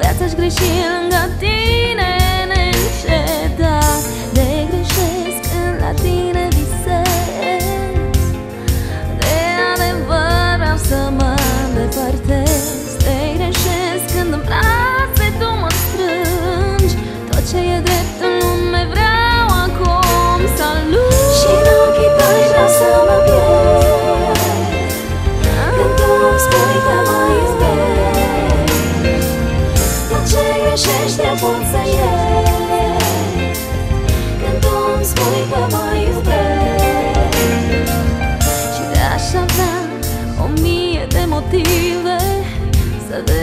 viață aș greși lângă tine neîncetat. De greșesc când la tine visez, de adevăr vreau să mă îndepărtez. De greșesc când în brațe tu mă strângi, tot ce e drept în lume vreau acum să alugi. Și în ochii tăi vreau să mă pierd, când tu îmi spui că mă iubești. Tot ce greșești eu pot să iert, când tu îmi spui că mă iubești. Și de-aș avea 1000 de motive să te